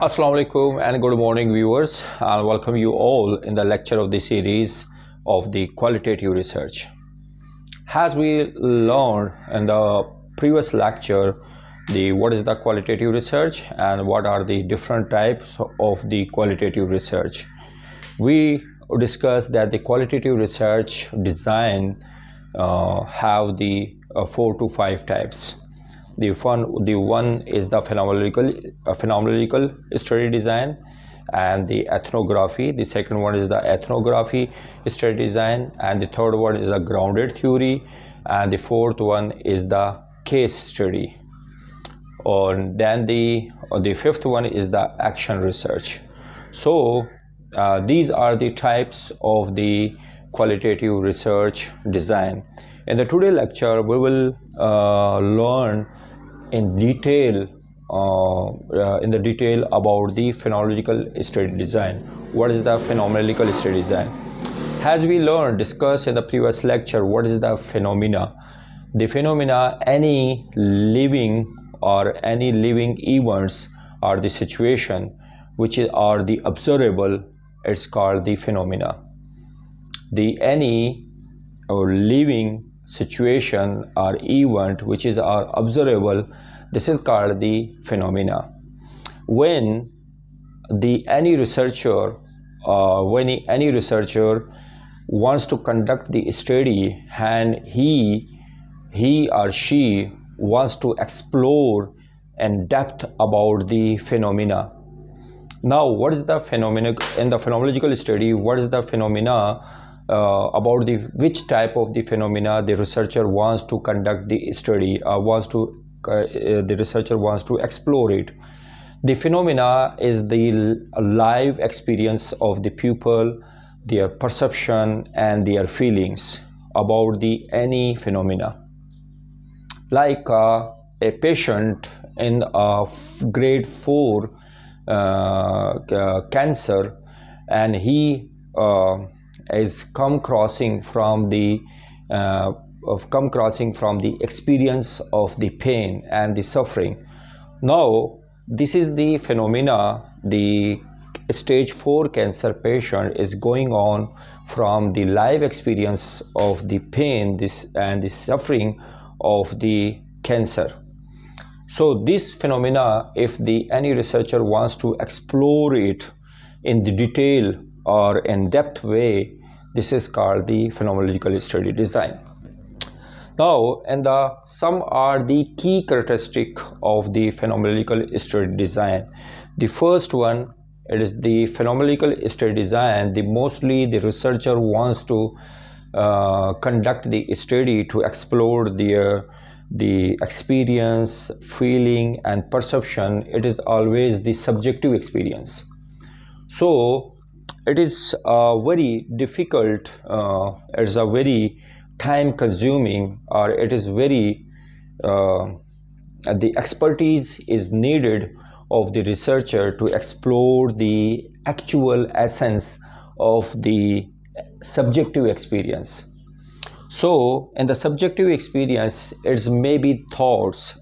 Assalamu alaikum and good morning viewers. I'll welcome you all in the lecture of the series of the qualitative research. As we learned in the previous lecture, what is the qualitative research and what are the different types of the qualitative research. We discussed that the qualitative research design have the 4 to 5 types. The one is the phenomenological study design and the ethnography. The second one is the ethnography study design, and the third one is the grounded theory, and the fourth one is the case study. And then the fifth one is the action research. So these are the types of the qualitative research design. In the today lecture, we will learn in detail about the phenomenological study design. What is the phenomenological study design? As we discussed in the previous lecture, what is the phenomena? The phenomena, any living events or the situation which are the observable, it's called the phenomena. The any living situation or event which is observable, this is called the phenomena. When any researcher wants to conduct the study and he or she wants to explore in depth about the phenomena. Now, what is the phenomena in the phenomenological study? What is the phenomena about which type of the phenomena the researcher wants to conduct the study, the researcher wants to explore it. The phenomena is the live experience of the pupil, their perception and their feelings about any phenomena. Like a patient in a grade 4 cancer, and he is come crossing from the experience of the pain and the suffering. Now, this is the phenomena. The stage 4 cancer patient is going on from the live experience of the pain and the suffering of the cancer. So this phenomena, if any researcher wants to explore it in the detail or in depth way, this is called the phenomenological study design. Now, and some are the key characteristics of the phenomenological study design. The first one, it is the phenomenological study design. Mostly the researcher wants to conduct the study to explore the experience, feeling and perception. It is always the subjective experience. So it is very difficult, it's a very time consuming, or it is very the expertise is needed of the researcher to explore the actual essence of the subjective experience. So in the subjective experience, it's maybe thoughts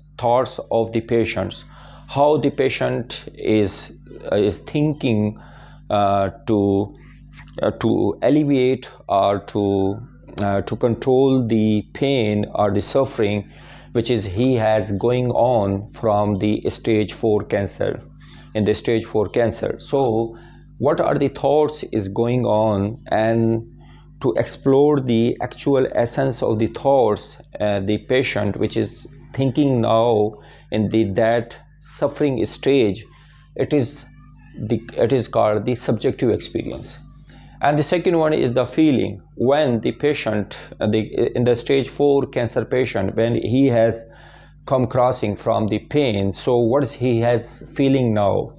of the patients, how the patient is thinking to alleviate or to control the pain or the suffering which is he has going on from the stage 4 cancer, in the stage 4 cancer. So what are the thoughts is going on, and to explore the actual essence of the thoughts the patient which is thinking now in that suffering stage, it is called the subjective experience. And the second one is the feeling. When the patient in the stage 4 cancer patient, when he has come crossing from the pain, so what is he has feeling now?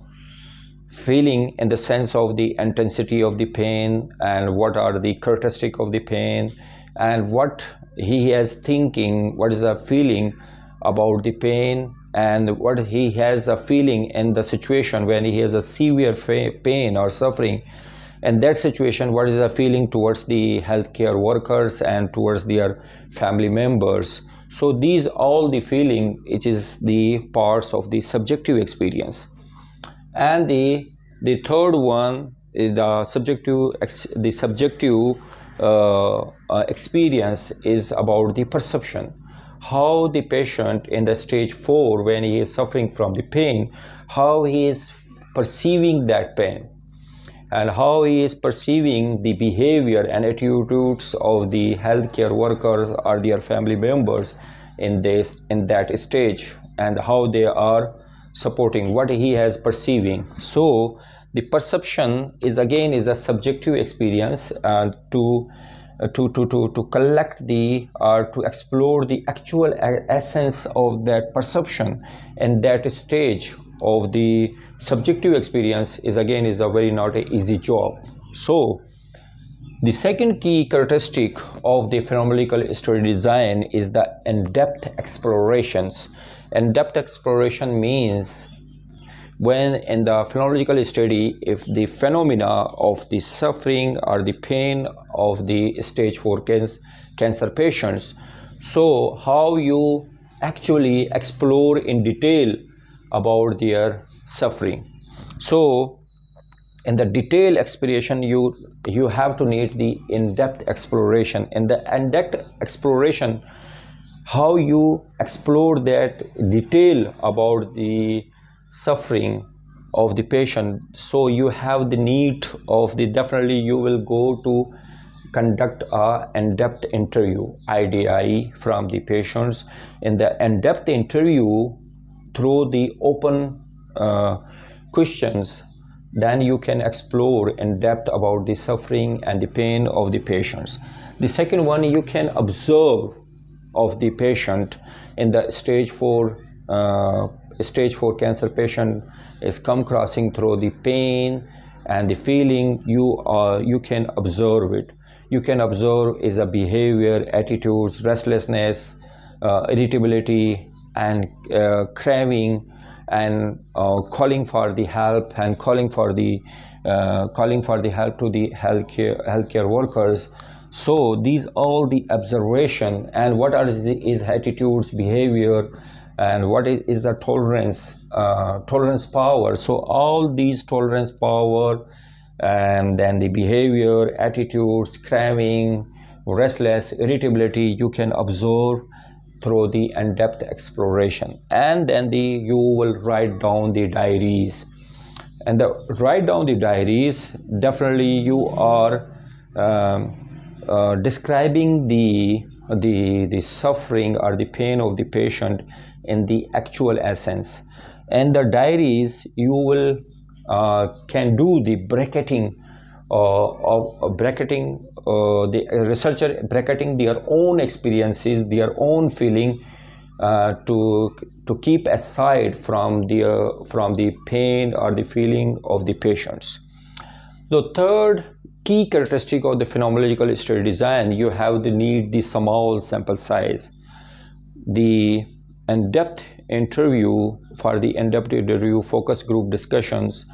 Feeling in the sense of the intensity of the pain, and what are the characteristics of the pain, and what he is thinking, what is a feeling about the pain, and what he has a feeling in the situation when he has a severe pain or suffering. In that situation, what is the feeling towards the healthcare workers and towards their family members. So these all the feeling, it is the parts of the subjective experience. And the third one is the subjective experience is about the perception, how the patient in the stage 4, when he is suffering from the pain, how he is perceiving that pain, and how he is perceiving the behavior and attitudes of the healthcare workers or their family members in that stage, and how they are supporting what he has perceiving. So the perception is again is a subjective experience, to collect the or to explore the actual essence of that perception, and that stage of the subjective experience is again is a very not a easy job. So the second key characteristic of the phenomenological story design is the in-depth explorations. In-depth exploration means when in the phenomenological study, if the phenomena of the suffering or the pain of the stage 4 cancer patients, so how you actually explore in detail about their suffering. So in the detailed exploration, you have to need the in-depth exploration. In the in-depth exploration, how you explore that detail about the suffering of the patient, so you have the need of the definitely you will go to conduct a in-depth interview IDI from the patients. In the in-depth interview, through the open questions, then you can explore in depth about the suffering and the pain of the patients. The second one, you can observe of the patient in the stage 4 cancer patient is come crossing through the pain and the feeling. You can observe it. You can observe is a behavior, attitudes, restlessness, irritability, and craving, and calling for the help, and calling for the help to the healthcare workers. So these all the observation, and what are his attitudes, behavior, and what is the tolerance power. So all these tolerance power, and then the behavior, attitudes, craving, restless, irritability, you can observe through the in-depth exploration. And then you will write down the diaries, and write down the diaries, definitely you are describing the suffering or the pain of the patient in the actual essence. And the diaries, you will can do the bracketing of bracketing, the researcher bracketing their own experiences, their own feeling, to keep aside from the pain or the feeling of the patients. The third key characteristic of the phenomenological study design, you have the need the small sample size. The in-depth interview, for the in-depth interview, focus group discussions,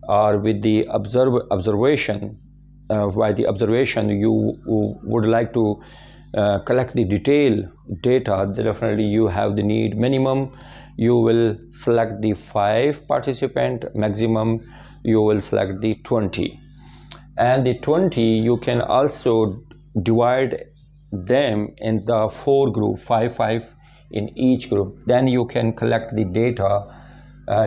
or with the observation. By the observation, you would like to collect the detailed data. Definitely you have the need minimum you will select the 5 participant, maximum you will select the 20. And the 20 you can also divide them in the 4 group, 5 in each group. Then you can collect the data.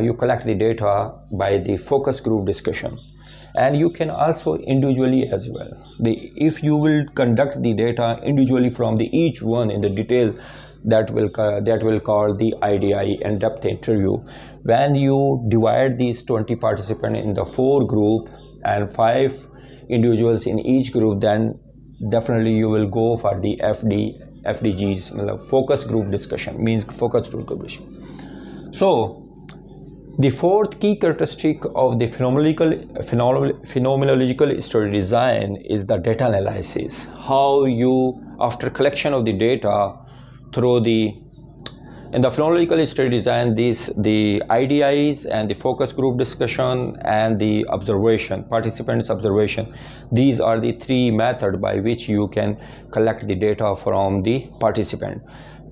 You collect the data by the focus group discussion, and you can also individually as well. If you will conduct the data individually from the each one in the detail, that will call the IDI, in-depth interview. When you divide these 20 participants in the 4 group and 5 individuals in each group, then definitely you will go for the FDGs, focus group discussion, means focus group discussion. So the fourth key characteristic of the phenomenological story design is the data analysis. How you, after collection of the data through in the phenomenological study design, the IDIs and the focus group discussion and the observation, participants observation, these are the 3 methods by which you can collect the data from the participant.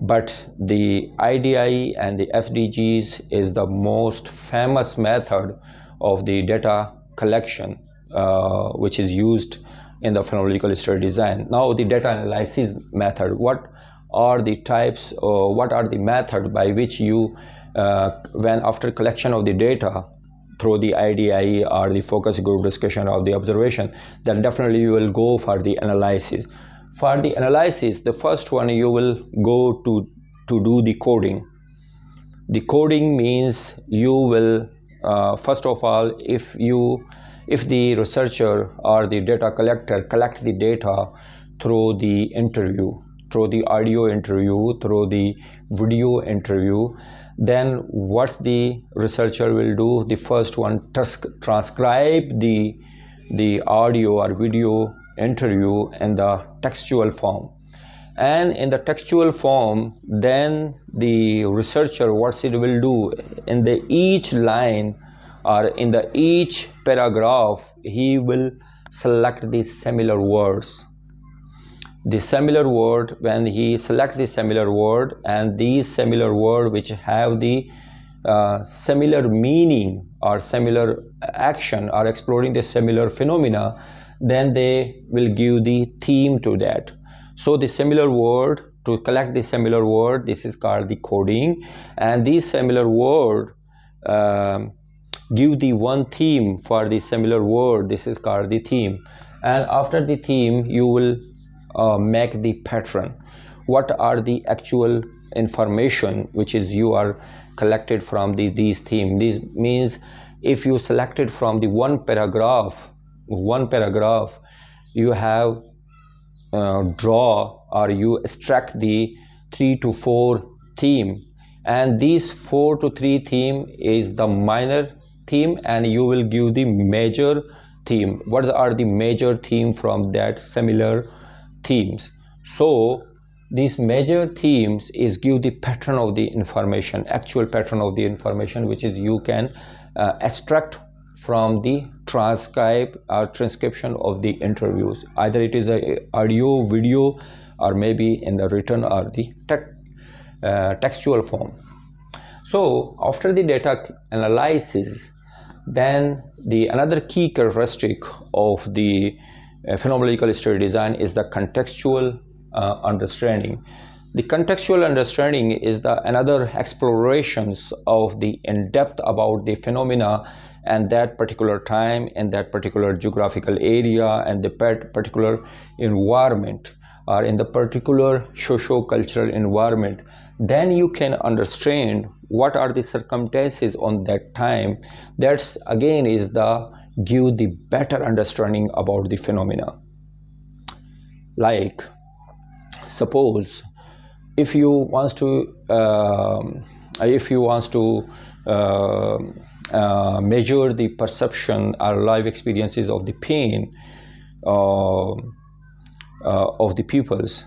but the IDI and the FDGs is the most famous method of the data collection which is used in the phenomenological study design. Now the data analysis method, what are the types or what are the method by which you when after collection of the data through the IDI or the focus group discussion of the observation, then definitely you will go for the analysis. For the analysis, the first one you will go to do the coding. The coding means you will first of all, if the researcher or the data collector collect the data through the interview, through the audio interview, through the video interview, then what the researcher will do, the first one, transcribe the audio or video interview in the textual form. And in the textual form, then the researcher, what it will do, in the each line or in the each paragraph, he will select the similar words. The similar word, when he select the similar word, and these similar word which have the similar meaning or similar action or exploring the similar phenomena, then they will give the theme to that. So the similar word, to collect the similar word, this is called the coding, and these similar word give the one theme for the similar word, this is called the theme. And after the theme, you will make the pattern. What are the actual information which is you are collected from these themes? This means if you selected from the one paragraph, you have draw or you extract the 3 to 4 theme, and these 4 to 3 theme is the minor theme, and you will give the major theme. What are the major theme from that similar themes? So these major themes is give the pattern of the information, actual pattern of the information, which is you can extract from the transcribe or transcription of the interviews, either it is a audio, video, or maybe in the written or the textual form. So after the data analysis, then the another key characteristic of the phenomenological study design is the contextual understanding. The contextual understanding is the another explorations of the in-depth about the phenomena and that particular time and that particular geographical area and the particular environment or in the particular socio-cultural environment. Then you can understand what are the circumstances on that time. That's again is the give the better understanding about the phenomena. Like suppose if you wants to measure the perception or life experiences of the pain of the peoples,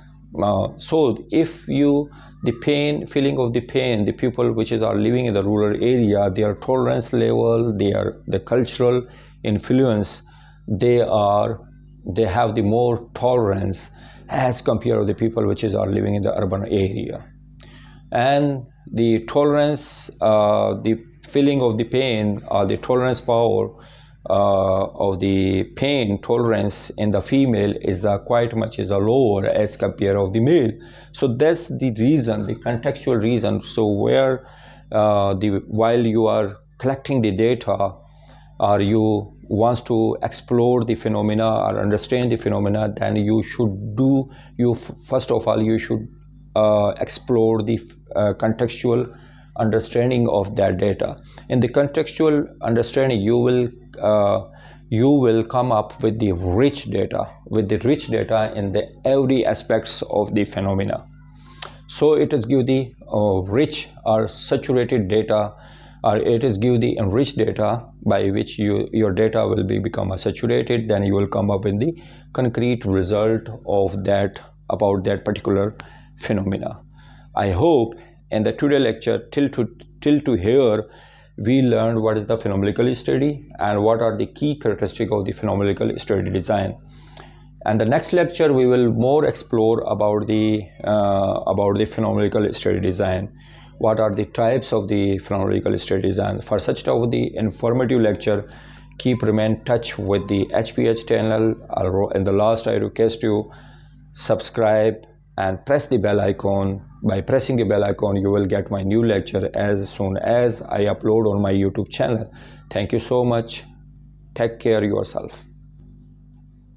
so if you the pain feeling of the pain, the people which are living in the rural area, their tolerance level, the cultural influence, they have the more tolerance as compared to the people which are living in the urban area. And the tolerance, the feeling of the pain, or the tolerance power of the pain tolerance in the female is quite much lower as compared of the male. So that's the reason, the contextual reason. So where while you are collecting the data or you wants to explore the phenomena or understand the phenomena, then you should do, first of all you should explore the contextual understanding of that data. In the contextual understanding, you will come up with the rich data, in the every aspects of the phenomena. So it is give the rich or saturated data, or it is give the enriched data by which your data will become saturated. Then you will come up with the concrete result of that about that particular phenomena. I hope in the today lecture till to here we learned what is the phenomenological study and what are the key characteristics of the phenomenological study design. And the next lecture we will more explore about the phenomenological study design. What are the types of the phenomenological study design? For such type of the informative lecture, keep remain touch with the HPH channel. In the last, I request you subscribe and press the bell icon. By pressing the bell icon, you will get my new lecture as soon as I upload on my YouTube channel. Thank you so much. Take care yourself.